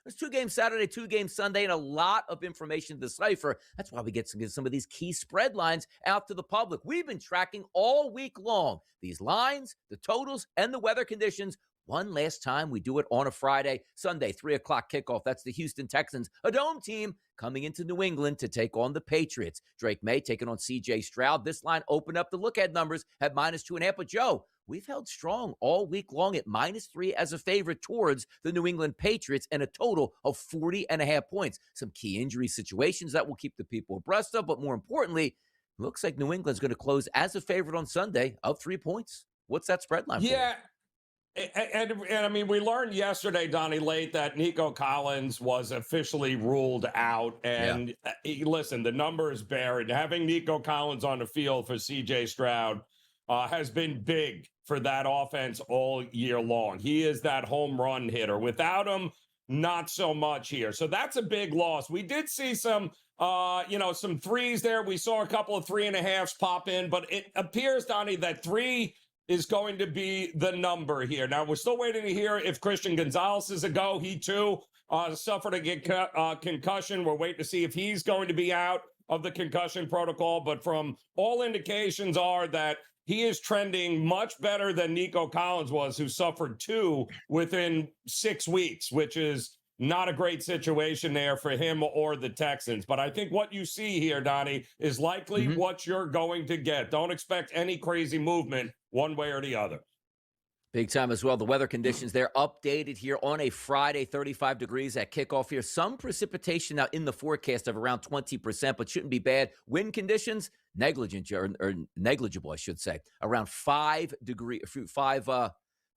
There's 2 games Saturday, 2 games Sunday, and a lot of information to decipher. That's why we get some of these key spread lines out to the public. We've been tracking all week long these lines, the totals, and the weather conditions. One last time, we do it on a Friday, Sunday, 3 o'clock kickoff. That's the Houston Texans, a dome team coming into New England to take on the Patriots. Drake May taking on C.J. Stroud. This line opened up the look-ahead numbers at -2.5. But, Joe, we've held strong all week long at -3 as a favorite towards the New England Patriots and a total of 40.5 points. Some key injury situations that will keep the people abreast of. But more importantly, looks like New England's going to close as a favorite on Sunday of 3 points. What's that spread line for you? And I mean, we learned yesterday, Donnie, late that Nico Collins was officially ruled out. And listen, the numbers bear it. Having Nico Collins on the field for C.J. Stroud has been big for that offense all year long. He is that home run hitter. Without him, not so much here. So that's a big loss. We did see some threes there. We saw a couple of 3.5s pop in, but it appears, Donnie, that 3 is going to be the number here. Now, we're still waiting to hear if Christian Gonzalez is a go. He, too, suffered a concussion. We're waiting to see if he's going to be out of the concussion protocol. But from all indications are that he is trending much better than Nico Collins was, who suffered 2 within 6 weeks, which is not a great situation there for him or the Texans. But I think what you see here, Donnie, is likely what you're going to get. Don't expect any crazy movement one way or the other. Big time as well. The weather conditions, they're updated here on a Friday, 35 degrees at kickoff here. Some precipitation now in the forecast of around 20%, but shouldn't be bad. Wind conditions, negligible, I should say. Around 5 degrees,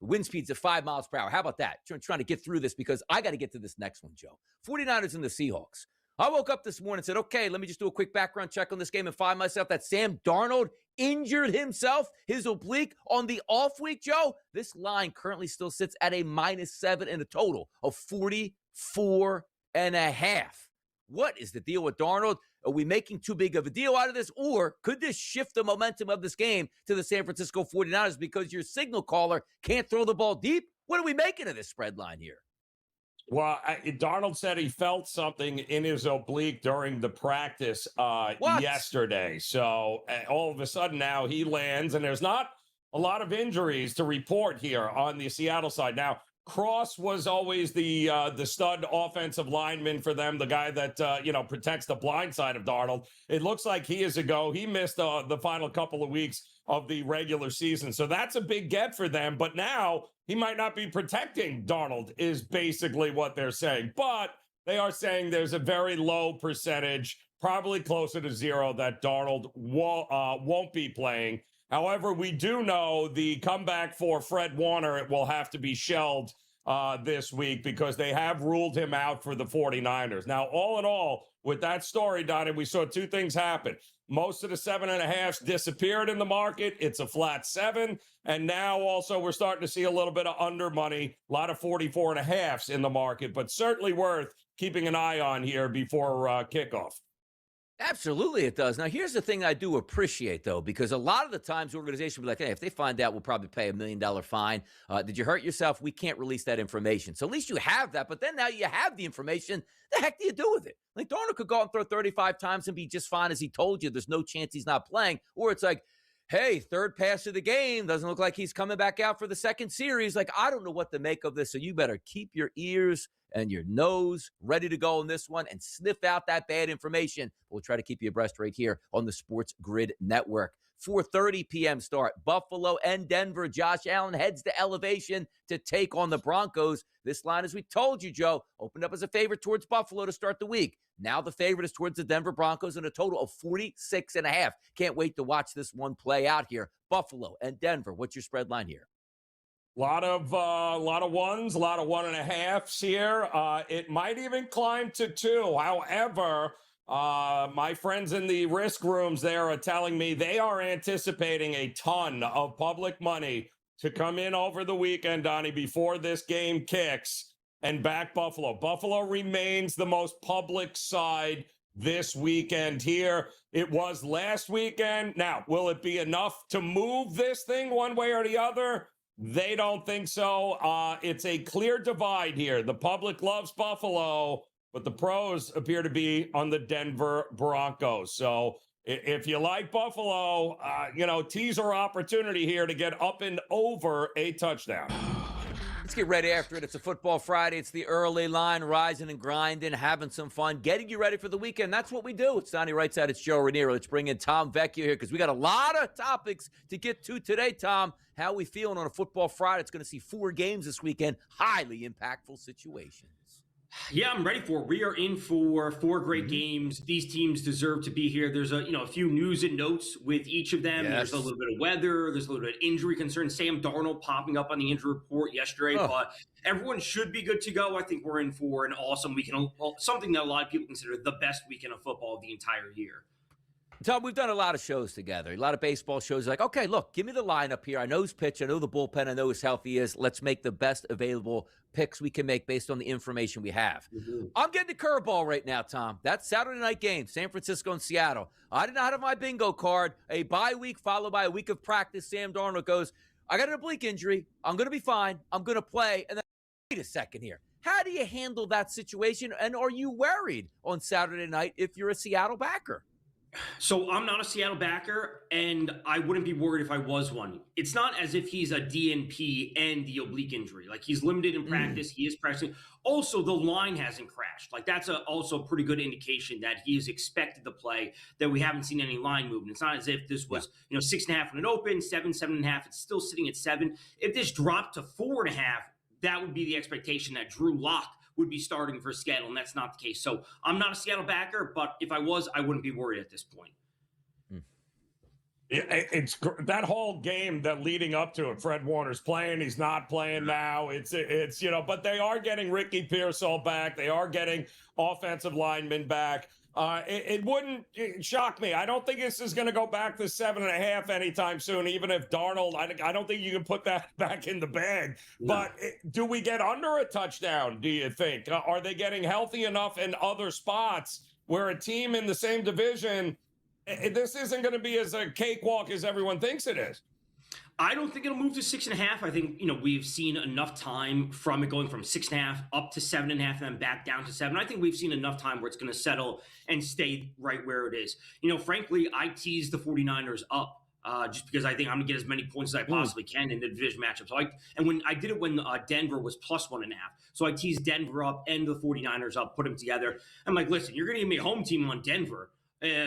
wind speeds at 5 miles per hour. How about that? Trying to get through this because I got to get to this next one, Joe. 49ers and the Seahawks. I woke up this morning and said, okay, let me just do a quick background check on this game and find myself that Sam Darnold injured himself, his oblique, on the off week, Joe. This line currently still sits at a -7 and a total of 44.5. What is the deal with Darnold? Are we making too big of a deal out of this? Or could this shift the momentum of this game to the San Francisco 49ers because your signal caller can't throw the ball deep? What are we making of this spread line here? Well, Darnold said he felt something in his oblique during the practice yesterday. So all of a sudden now he lands, and there's not a lot of injuries to report here on the Seattle side. Now, Cross was always the stud offensive lineman for them, the guy that, protects the blind side of Darnold. It looks like he is a go. He missed the final couple of weeks of the regular season. So that's a big get for them. But now he might not be protecting Darnold is basically what they're saying. But they are saying there's a very low percentage, probably closer to 0, that Darnold won't be playing. However, we do know the comeback for Fred Warner will have to be shelved this week because they have ruled him out for the 49ers. Now, all in all, with that story, Donnie, we saw 2 things happen. Most of the 7.5s disappeared in the market. It's a flat 7. And now also we're starting to see a little bit of under money, a lot of 44.5s in the market, but certainly worth keeping an eye on here before kickoff. Absolutely it does. Now, here's the thing I do appreciate, though, because a lot of the times the organization will be like, hey, if they find out, we'll probably pay $1 million fine. Did you hurt yourself? We can't release that information. So at least you have that. But then now you have the information. The heck do you do with it? Like, Darnold could go out and throw 35 times and be just fine as he told you. There's no chance he's not playing. Or it's like, hey, third pass of the game. Doesn't look like he's coming back out for the second series. Like, I don't know what to make of this. So you better keep your ears and your nose ready to go on this one and sniff out that bad information. We'll try to keep you abreast right here on the Sports Grid Network. 4:30 p.m. start. Buffalo and Denver. Josh Allen heads to Elevation to take on the Broncos. This line, as we told you, Joe, opened up as a favorite towards Buffalo to start the week. Now the favorite is towards the Denver Broncos in a total of 46.5. Can't wait to watch this one play out here. Buffalo and Denver. What's your spread line here? A lot of ones, a lot of 1.5s here. It might even climb to 2. However, my friends in the risk rooms there are telling me they are anticipating a ton of public money to come in over the weekend, Donnie, before this game kicks and back Buffalo. Buffalo remains the most public side this weekend here. It was last weekend. Now, will it be enough to move this thing one way or the other? They don't think so. It's a clear divide here. The public loves Buffalo, but the pros appear to be on the Denver Broncos. So if you like Buffalo, teaser opportunity here to get up and over a touchdown. Let's get ready after it. It's a Football Friday. It's the early line, rising and grinding, having some fun, getting you ready for the weekend. That's what we do. It's Donnie Rightside. It's Joe Ranieri. Let's bring in Tom Vecchio here because we got a lot of topics to get to today, Tom. How are we feeling on a Football Friday? It's going to see 4 games this weekend. Highly impactful situations. Yeah, I'm ready for it. We are in for 4 great games. These teams deserve to be here. There's a few news and notes with each of them. Yes. There's a little bit of weather. There's a little bit of injury concern. Sam Darnold popping up on the injury report yesterday, but everyone should be good to go. I think we're in for an awesome weekend, something that a lot of people consider the best weekend of football of the entire year. Tom, we've done a lot of shows together, a lot of baseball shows. Like, okay, look, give me the lineup here. I know who's pitch. I know the bullpen. I know who's healthy he is. Let's make the best available picks we can make based on the information we have. I'm getting the curveball right now, Tom. That Saturday night game, San Francisco and Seattle. I did not have my bingo card. A bye week followed by a week of practice. Sam Darnold goes, I got an oblique injury. I'm going to be fine. I'm going to play. And then, wait a second here. How do you handle that situation? And are you worried on Saturday night if you're a Seattle backer? So I'm not a Seattle backer, and I wouldn't be worried if I was one. It's not as if he's a DNP and the oblique injury. Like, he's limited in practice. He is practicing. Also, the line hasn't crashed. Like, that's also a pretty good indication that he is expected to play, that we haven't seen any line movement. It's not as if this was, 6.5 when it opened, 7.5. It's still sitting at 7. If this dropped to 4.5, that would be the expectation that Drew Lock would be starting for Seattle, and that's not the case. So I'm not a Seattle backer, but if I was, I wouldn't be worried at this point. It's that whole game that leading up to it. Fred Warner's playing. He's not playing now. It's but they are getting Ricky Pearsall back. They are getting offensive linemen back. It wouldn't shock me. I don't think this is going to go back to 7.5 anytime soon, even if Darnold, I don't think you can put that back in the bag. No. But do we get under a touchdown, do you think? Are they getting healthy enough in other spots where a team in the same division, this isn't going to be as a cakewalk as everyone thinks it is? I don't think it'll move to 6.5. I think, we've seen enough time from it going from 6.5 up to 7.5 and then back down to 7. I think we've seen enough time where it's going to settle and stay right where it is. Frankly, I teased the 49ers up just because I think I'm going to get as many points as I possibly can in the division matchup. So when Denver was plus 1.5. So I teased Denver up and the 49ers up, put them together. I'm like, listen, you're going to give me a home team on Denver.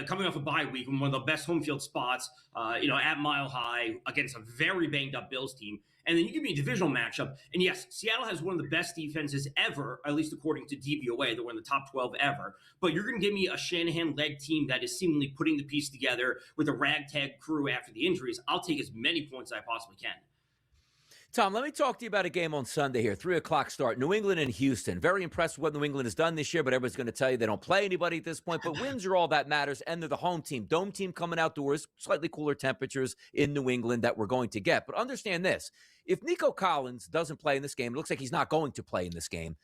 Coming off a bye week in one of the best home field spots, at Mile High against a very banged up Bills team. And then you give me a divisional matchup. And yes, Seattle has one of the best defenses ever, at least according to DVOA. They're one of the top 12 ever. But you're going to give me a Shanahan-led team that is seemingly putting the piece together with a ragtag crew after the injuries. I'll take as many points as I possibly can. Tom, let me talk to you about a game on Sunday here, 3 o'clock start, New England and Houston. Very impressed with what New England has done this year, but everybody's going to tell you they don't play anybody at this point. But wins are all that matters, and they're the home team. Dome team coming outdoors, slightly cooler temperatures in New England that we're going to get. But understand this. If Nico Collins doesn't play in this game, it looks like he's not going to play in this game.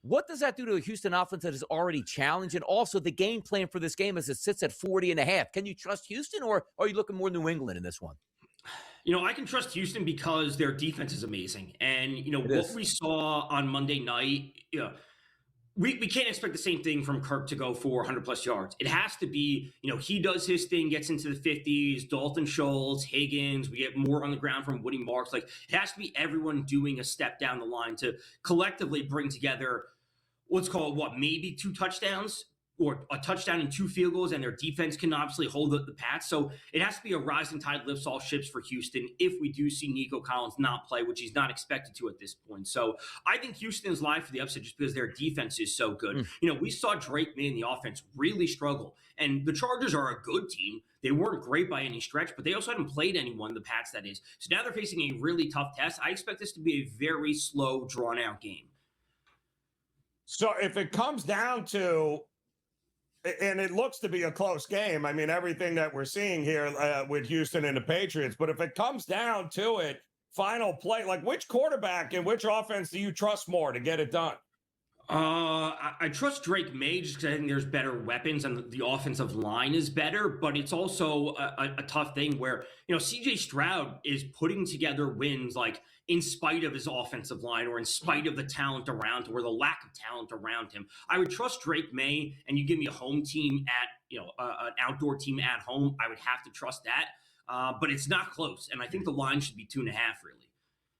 What does that do to a Houston offense that is already challenged? And also the game plan for this game as it sits at 40.5. Can you trust Houston, or are you looking more New England in this one? I can trust Houston because their defense is amazing. And, what we saw on Monday night, we can't expect the same thing from Kirk to go for 100-plus yards. It has to be, he does his thing, gets into the 50s, Dalton Schultz, Higgins. We get more on the ground from Woody Marks. Like, it has to be everyone doing a step down the line to collectively bring together, let's call it, maybe 2 touchdowns? Or a touchdown and 2 field goals, and their defense can obviously hold the Pats. So it has to be a rising tide lifts all ships for Houston if we do see Nico Collins not play, which he's not expected to at this point. So I think Houston is live for the upset just because their defense is so good. We saw Drake May in the offense really struggle. And the Chargers are a good team. They weren't great by any stretch, but they also hadn't played anyone, the Pats, that is. So now they're facing a really tough test. I expect this to be a very slow, drawn-out game. So if it comes down to, and it looks to be a close game. I mean, everything that we're seeing here with Houston and the Patriots. But if it comes down to it, final play, like which quarterback and which offense do you trust more to get it done? I I trust Drake May just because I think there's better weapons and the offensive line is better, but it's also a tough thing where, CJ Stroud is putting together wins like in spite of his offensive line or in spite of the talent around him or the lack of talent around him. I would trust Drake May, and you give me a home team at, an outdoor team at home, I would have to trust that. But it's not close. And I think the line should be 2.5,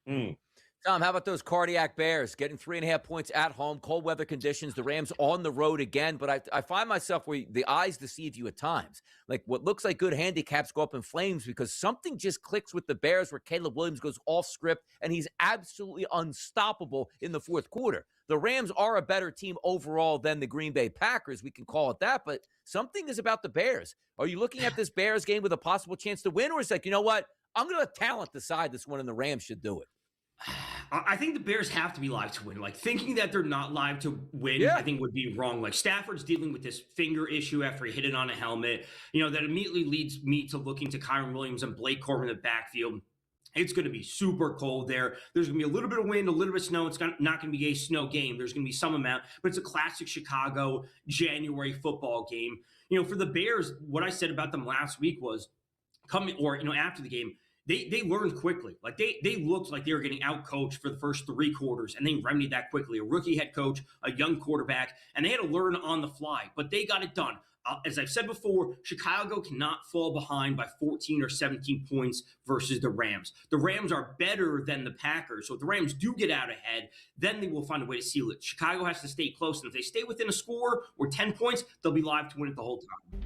really. Tom, how about those cardiac Bears getting 3.5 points at home, cold weather conditions, the Rams on the road again? But I find myself where the eyes deceive you at times. Like what looks like good handicaps go up in flames because something just clicks with the Bears where Caleb Williams goes off script and he's absolutely unstoppable in the fourth quarter. The Rams are a better team overall than the Green Bay Packers. We can call it that, but something is about the Bears. Are you looking at this Bears game with a possible chance to win, or is it like, you know what? I'm going to let talent decide this one and the Rams should do it? I think the Bears have to be live to win. Like thinking that they're not live to win, I think would be wrong. Like Stafford's dealing with this finger issue after he hit it on a helmet. That immediately leads me to looking to Kyron Williams and Blake Corbin in the backfield. It's going to be super cold there. There's going to be a little bit of wind, a little bit of snow. It's not going to be a snow game. There's going to be some amount, but it's a classic Chicago January football game. For the Bears, what I said about them last week was after the game, they learned quickly. Like they looked like they were getting out-coached for the first 3 quarters, and they remedied that quickly. A rookie head coach, a young quarterback, and they had to learn on the fly, but they got it done. As I've said before, Chicago cannot fall behind by 14 or 17 points versus the Rams. The Rams are better than the Packers, so if the Rams do get out ahead, then they will find a way to seal it. Chicago has to stay close, and if they stay within a score or 10 points, they'll be live to win it the whole time.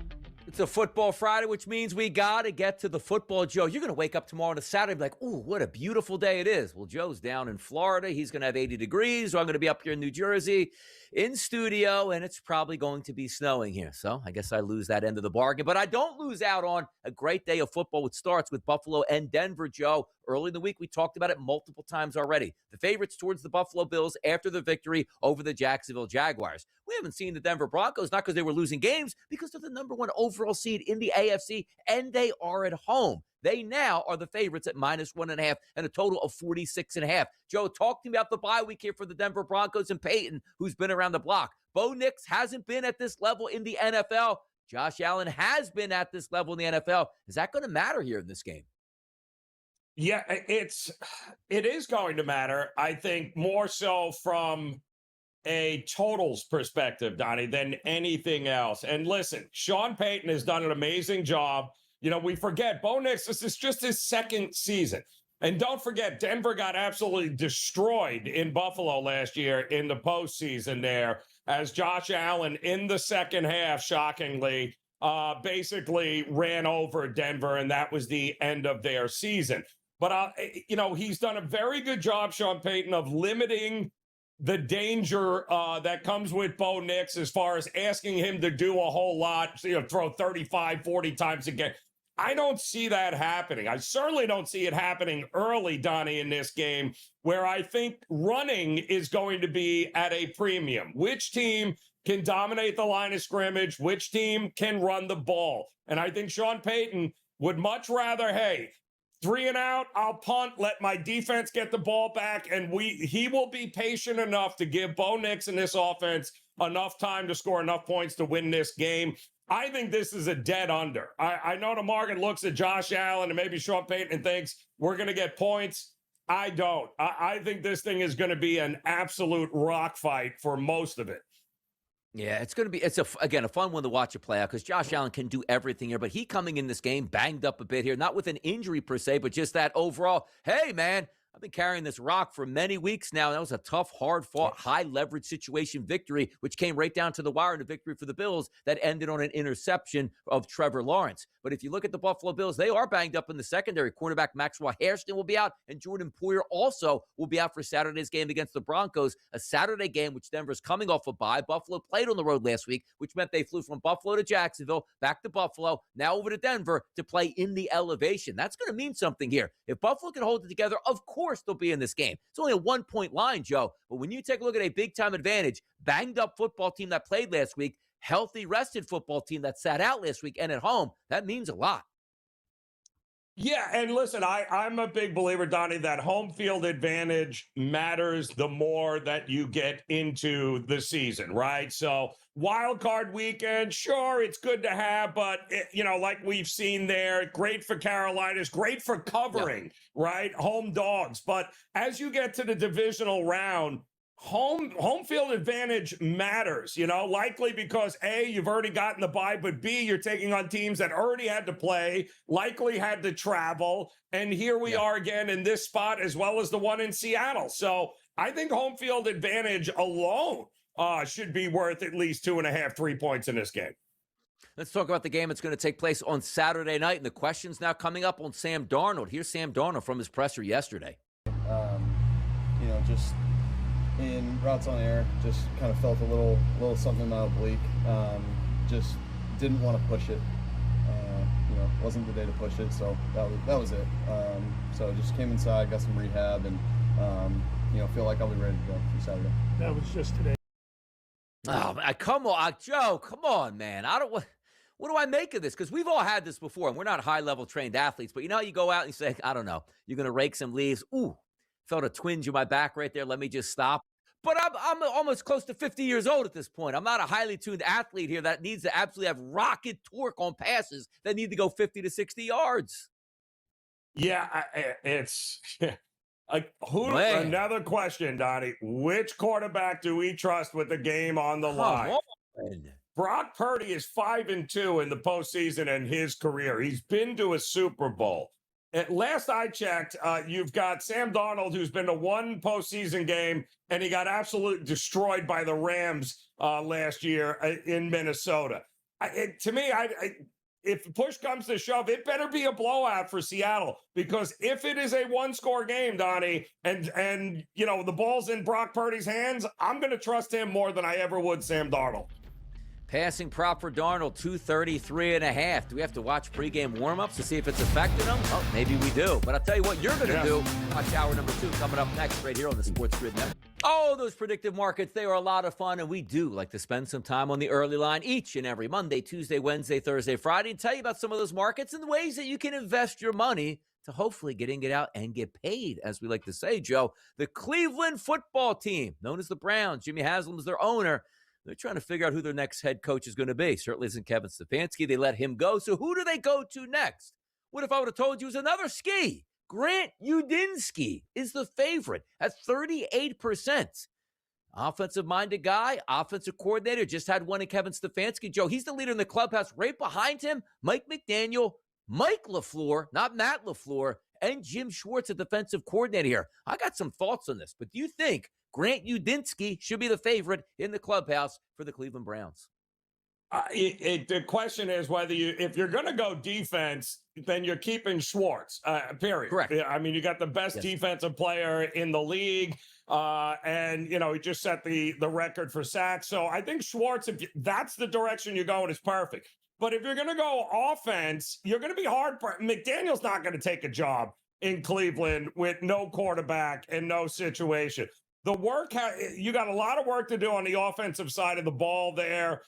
It's a football Friday, which means we got to get to the football. Joe, you're going to wake up tomorrow on a Saturday and be like, ooh, what a beautiful day it is. Well, Joe's down in Florida. He's going to have 80 degrees. So I'm going to be up here in New Jersey in studio, and it's probably going to be snowing here. So I guess I lose that end of the bargain. But I don't lose out on a great day of football, which starts with Buffalo and Denver, Joe. Early in the week, we talked about it multiple times already. The favorites towards the Buffalo Bills after the victory over the Jacksonville Jaguars. We haven't seen the Denver Broncos, not because they were losing games, because they're the number 1 overall seed in the AFC, and they are at home. They now are the favorites at -1.5 and a total of 46.5. Joe, talk to me about the bye week here for the Denver Broncos and Peyton, who's been around the block. Bo Nix hasn't been at this level in the NFL. Josh Allen has been at this level in the NFL. Is that going to matter here in this game? Yeah, it is going to matter. I think more so from a totals perspective, Donnie, than anything else. And listen, Sean Payton has done an amazing job. We forget Bo Nix, this is just his second season. And don't forget, Denver got absolutely destroyed in Buffalo last year in the postseason there, as Josh Allen in the second half, shockingly, basically ran over Denver, and that was the end of their season. But, he's done a very good job, Sean Payton, of limiting the danger that comes with Bo Nix as far as asking him to do a whole lot, throw 35, 40 times a game. I don't see that happening. I certainly don't see it happening early, Donnie, in this game, where I think running is going to be at a premium. Which team can dominate the line of scrimmage? Which team can run the ball? And I think Sean Payton would much rather, 3 and out, I'll punt, let my defense get the ball back, and he will be patient enough to give Bo Nix and this offense enough time to score enough points to win this game. I think this is a dead under. I know the market looks at Josh Allen and maybe Sean Payton and thinks we're going to get points. I don't. I think this thing is going to be an absolute rock fight for most of it. Yeah, it's going to be, again, a fun one to watch it play out because Josh Allen can do everything here, but he coming in this game banged up a bit here, not with an injury per se, but just that overall, hey, man, I've been carrying this rock for many weeks now. That was a tough, hard-fought, high-leverage situation victory, which came right down to the wire in a victory for the Bills that ended on an interception of Trevor Lawrence. But if you look at the Buffalo Bills, they are banged up in the secondary. Quarterback Maxwell Hairston will be out, and Jordan Poyer also will be out for Saturday's game against the Broncos, a Saturday game which Denver's coming off a bye. Buffalo played on the road last week, which meant they flew from Buffalo to Jacksonville, back to Buffalo, now over to Denver to play in the elevation. That's going to mean something here. If Buffalo can hold it together, of course they'll be in this game. It's only a 1-point line, Joe, but when you take a look at a big-time advantage, banged-up football team that played last week, healthy, rested football team that sat out last week and at home, that means a lot. Yeah, and listen, I'm a big believer, Donnie, that home field advantage matters the more that you get into the season, right? So wild card weekend, sure, it's good to have, but like we've seen there, great for Carolina's, great for covering, right? Home dogs. But as you get to the divisional round, home field advantage matters, likely because A, you've already gotten the bye, but B, you're taking on teams that already had to play, likely had to travel, and here we are again in this spot as well as the one in Seattle. So I think home field advantage alone should be worth at least 2.5, 3 points in this game. Let's talk about the game that's going to take place on Saturday night, and the questions now coming up on Sam Darnold. Here's Sam Darnold from his presser yesterday. Just in routes on air, just kind of felt a little something in my oblique. Just didn't want to push it. Wasn't the day to push it, so that was it. So just came inside, got some rehab, and feel like I'll be ready to go for Saturday. That was just today. Oh, come on, Joe, come on, man. What do I make of this? Because we've all had this before, and we're not high-level trained athletes, but you go out and you say, I don't know, you're going to rake some leaves. Ooh, felt a twinge in my back right there. Let me just stop. But I'm almost close to 50 years old at this point. I'm not a highly tuned athlete here that needs to absolutely have rocket torque on passes that need to go 50 to 60 yards. Yeah, it's another question, Donnie. Which quarterback do we trust with the game on the line? Brock Purdy is 5-2 in the postseason in his career. He's been to a Super Bowl. At last I checked, you've got Sam Darnold, who's been to one postseason game, and he got absolutely destroyed by the Rams last year in Minnesota. To me, if push comes to shove, it better be a blowout for Seattle, because if it is a one-score game, Donnie, and the ball's in Brock Purdy's hands, I'm going to trust him more than I ever would Sam Darnold. Passing prop for Darnold, 233.5. Do we have to watch pregame warmups to see if it's affecting him? Oh, maybe we do. But I'll tell you what you're going to do. Watch hour number 2 coming up next right here on the SportsGrid Network. Oh, those predictive markets, they are a lot of fun, and we do like to spend some time on the early line each and every Monday, Tuesday, Wednesday, Thursday, Friday, and tell you about some of those markets and the ways that you can invest your money to hopefully getting it out and get paid, as we like to say, Joe. The Cleveland football team, known as the Browns, Jimmy Haslam is their owner. They're trying to figure out who their next head coach is going to be. Certainly isn't Kevin Stefanski. They let him go. So who do they go to next? What if I would have told you it was another ski? Grant Udinski is the favorite at 38%. Offensive-minded guy, offensive coordinator, just had one in Kevin Stefanski. Joe, he's the leader in the clubhouse. Right behind him, Mike McDaniel, Mike LaFleur, not Matt LaFleur, and Jim Schwartz, a defensive coordinator here. I got some thoughts on this, but do you think Grant Udinski should be the favorite in the clubhouse for the Cleveland Browns? The question is whether if you're going to go defense, then you're keeping Schwartz, period. Correct. I mean, you got the best defensive player in the league, and, he just set the record for sacks. So I think Schwartz, if that's the direction you're going, is perfect. But if you're going to go offense, you're going to be hard. McDaniel's not going to take a job in Cleveland with no quarterback and no situation. The work, you got a lot of work to do on the offensive side of the ball there.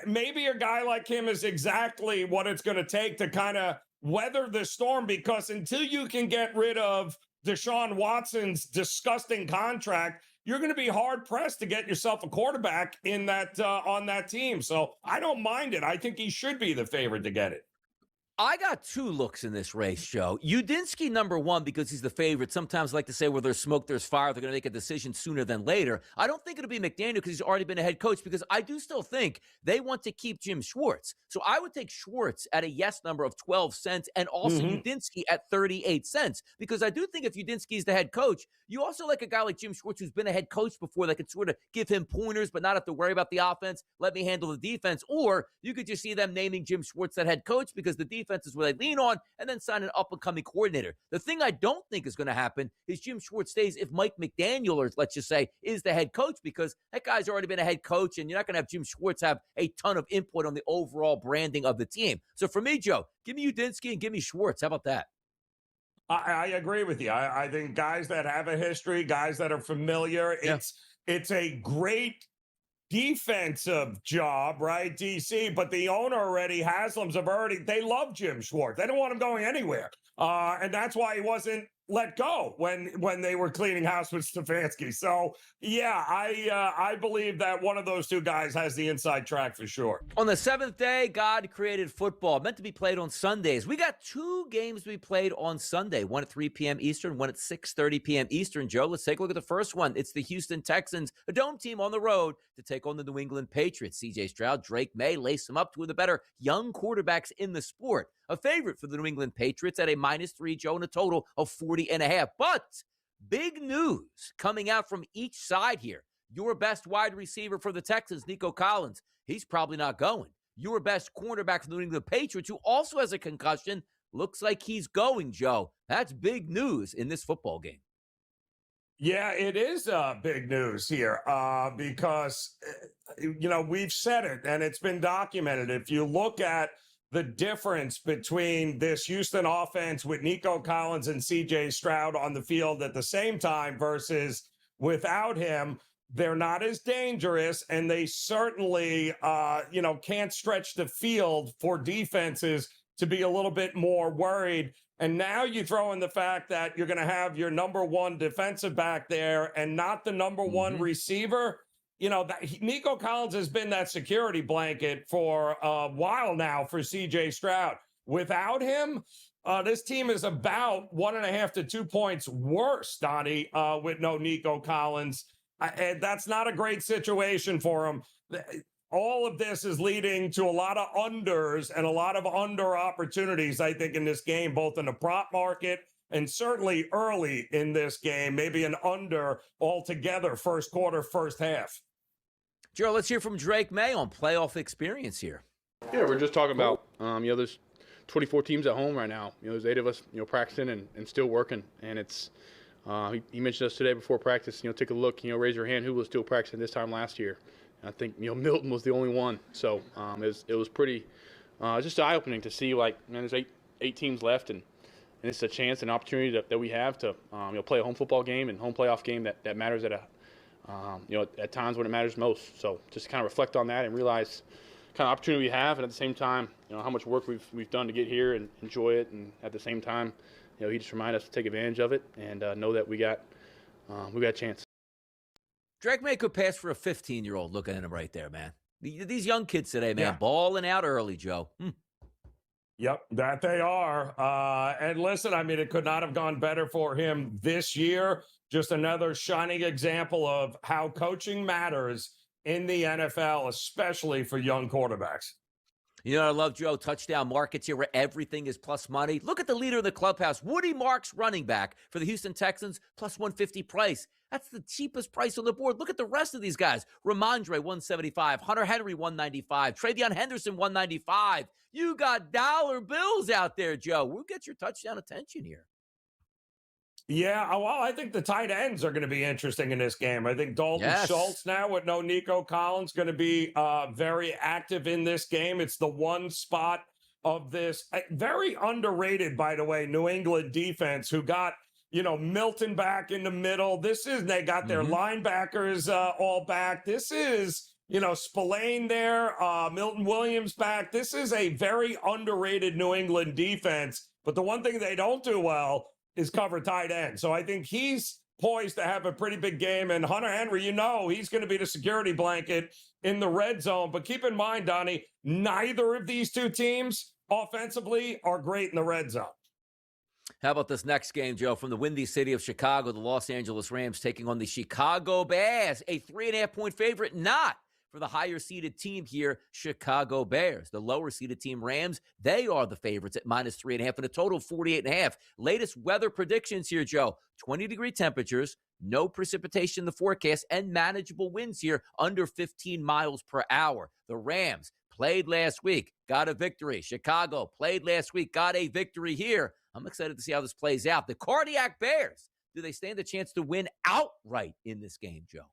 Maybe a guy like him is exactly what it's going to take to kind of weather the storm, because until you can get rid of Deshaun Watson's disgusting contract, you're going to be hard pressed to get yourself a quarterback in that on that team. So I don't mind it. I think he should be the favorite to get it. I got two looks in this race, Joe. Udinski, number one, because he's the favorite. Sometimes I like to say where there's smoke, there's fire. They're going to make a decision sooner than later. I don't think it'll be McDaniel because he's already been a head coach, because I do still think they want to keep Jim Schwartz. So I would take Schwartz at a yes number of 12 cents and also Udinski at 38 cents, because I do think if Udinski is the head coach, you also like a guy like Jim Schwartz who's been a head coach before that could sort of give him pointers but not have to worry about the offense. Let me handle the defense. Or you could just see them naming Jim Schwartz that head coach because the defense is where they lean on, and then sign an up-and-coming coordinator. The thing I don't think is going to happen is Jim Schwartz stays if Mike McDaniel, or let's just say, is the head coach, because that guy's already been a head coach, and you're not going to have Jim Schwartz have a ton of input on the overall branding of the team. So for me, Joe, give me Udinski and give me Schwartz. How about that? I agree with you. I think guys that have a history, guys that are familiar, it's a great defensive job, right? DC, but the owner already, Haslam's they love Jim Schwartz. They don't want him going anywhere. And that's why he wasn't let go when they were cleaning house with Stefanski. So yeah, I believe that one of those two guys has the inside track for sure. On the seventh day, God created football, meant to be played on Sundays. We got two games to be played on Sunday, one at 3 p.m. Eastern, one at 6:30 p.m. Eastern. Joe, let's take a look at the first one. It's the Houston Texans, a dome team on the road to take on the New England Patriots. C.J. Stroud, Drake May lace them up, two of the better young quarterbacks in the sport. A favorite for the New England Patriots at a -3, Joe, and a total of 40.5. But big news coming out from each side here. Your best wide receiver for the Texans, Nico Collins, he's probably not going. Your best cornerback for the New England Patriots, who also has a concussion, looks like he's going, Joe. That's big news in this football game. Yeah, it is big news here because, we've said it and it's been documented. If you look at the difference between this Houston offense with Nico Collins and C.J. Stroud on the field at the same time versus without him, they're not as dangerous, and they certainly, can't stretch the field for defenses to be a little bit more worried. And now you throw in the fact that you're going to have your number one defensive back there and not the number one receiver. Nico Collins has been that security blanket for a while now for C.J. Stroud. Without him, this team is about 1.5 to 2 points worse, Donnie, with no Nico Collins. And that's not a great situation for him. All of this is leading to a lot of unders and a lot of under opportunities, I think, in this game, both in the prop market and certainly early in this game, maybe an under altogether, first quarter, first half. Joe, let's hear from Drake May on playoff experience here. Yeah, we're just talking about, there's 24 teams at home right now. There's 8 of us, practicing and still working. And it's, he mentioned us today before practice, take a look, raise your hand who was still practicing this time last year. And I think, Milton was the only one. So it was pretty, just eye-opening to see, there's eight teams left, and it's a chance, an opportunity that we have to, play a home football game and home playoff game that matters at times when it matters most. So just kind of reflect on that and realize kind of opportunity we have, and at the same time, how much work we've done to get here and enjoy it. And at the same time, he just reminded us to take advantage of it and know that we got a chance. Drake May could pass for a 15-year-old looking at him right there, man. These young kids today, man, balling out early, Joe. Yep, that they are. And listen, it could not have gone better for him this year. Just another shining example of how coaching matters in the NFL, especially for young quarterbacks. I love, Joe, touchdown markets here where everything is plus money. Look at the leader of the clubhouse, Woody Marks, running back for the Houston Texans, plus 150 price. That's the cheapest price on the board. Look at the rest of these guys. Ramondre, 175. Hunter Henry, 195. Travion Henderson, 195. You got dollar bills out there, Joe. We'll get your touchdown attention here. Yeah, well, I think the tight ends are going to be interesting in this game. I think Dalton Schultz now with no Nico Collins going to be very active in this game. It's the one spot of this very underrated, by the way, New England defense who got, Milton back in the middle. They got their linebackers all back. This is, Spillane there, Milton Williams back. This is a very underrated New England defense. But the one thing they don't do well is cover tight end. So I think he's poised to have a pretty big game. And Hunter Henry, he's going to be the security blanket in the red zone. But keep in mind, Donnie, neither of these two teams offensively are great in the red zone. How about this next game, Joe? From the windy city of Chicago, the Los Angeles Rams taking on the Chicago Bears, a 3.5-point favorite, not for the higher-seeded team here, Chicago Bears. The lower-seeded team, Rams, they are the favorites at -3.5 and a total of 48.5. Latest weather predictions here, Joe. 20-degree temperatures, no precipitation in the forecast, and manageable winds here under 15 miles per hour. The Rams played last week, got a victory. Chicago played last week, got a victory here. I'm excited to see how this plays out. The Cardiac Bears, do they stand a chance to win outright in this game, Joe?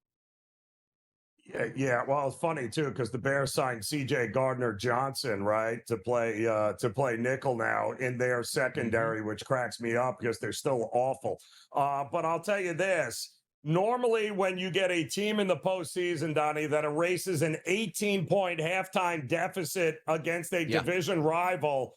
Yeah. Well, it's funny too because the Bears signed C.J. Gardner-Johnson, right, to play nickel now in their secondary, which cracks me up because they're still awful. But I'll tell you this: Normally, when you get a team in the postseason, Donnie, that erases an 18-point halftime deficit against a division rival,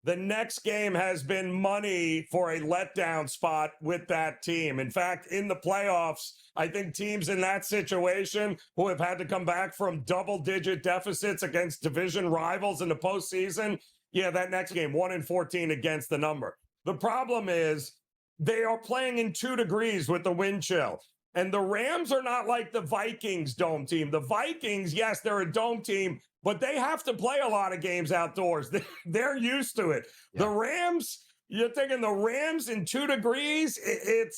the next game has been money for a letdown spot with that team. In fact, in the playoffs, I think teams in that situation who have had to come back from double-digit deficits against division rivals in the postseason, that next game, 1-14 against the number. The problem is they are playing in 2 degrees with the wind chill. And the Rams are not like the Vikings dome team. The Vikings, yes, they're a dome team, but they have to play a lot of games outdoors. They're used to it. Yeah. The Rams, you're thinking the Rams in 2 degrees, it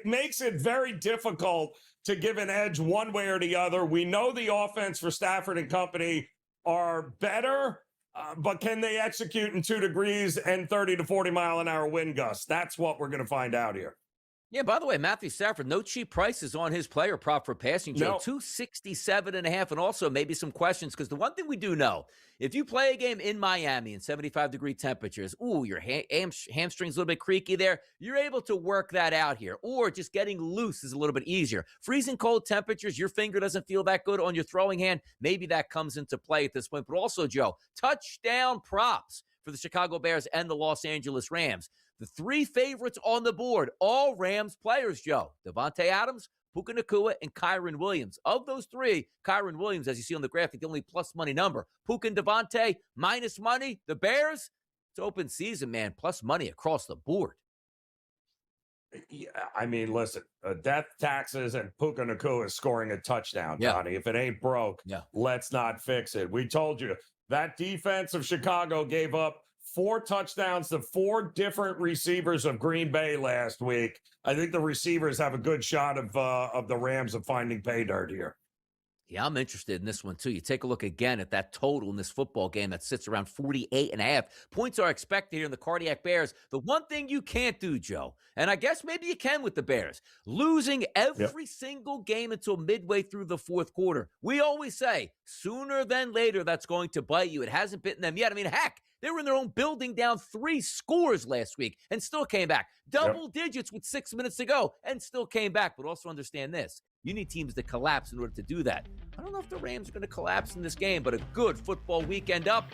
makes it very difficult to give an edge one way or the other. We know the offense for Stafford and company are better, but can they execute in 2 degrees and 30 to 40 mile an hour wind gusts? That's what we're going to find out here. Yeah, by the way, Matthew Stafford, no cheap prices on his player prop for passing, Joe. 267.5, and also maybe some questions, because the one thing we do know, if you play a game in Miami in 75-degree temperatures, your hamstring's a little bit creaky there, you're able to work that out here. Or just getting loose is a little bit easier. Freezing cold temperatures, your finger doesn't feel that good on your throwing hand, maybe that comes into play at this point. But also, Joe, touchdown props for the Chicago Bears and the Los Angeles Rams. The 3 favorites on the board, all Rams players, Joe. Devontae Adams, Puka Nacua, and Kyren Williams. Of those 3, Kyren Williams, as you see on the graphic, the only plus money number. Puka and Devontae, minus money. The Bears, it's open season, man. Plus money across the board. Yeah, I mean, listen, death taxes and Puka Nacua is scoring a touchdown, Donnie. If it ain't broke, let's not fix it. We told you that defense of Chicago gave up 4 touchdowns to 4 different receivers of Green Bay last week. I think the receivers have a good shot of the Rams of finding pay dirt here. Yeah, I'm interested in this one, too. You take a look again at that total in this football game that sits around 48.5. Points are expected here in the Cardiac Bears. The one thing you can't do, Joe, and I guess maybe you can with the Bears, losing every single game until midway through the fourth quarter. We always say, sooner than later, that's going to bite you. It hasn't bitten them yet. I mean, heck, they were in their own building down 3 scores last week and still came back. Double digits with 6 minutes to go and still came back. But also understand this. You need teams to collapse in order to do that. I don't know if the Rams are going to collapse in this game, but a good football weekend up.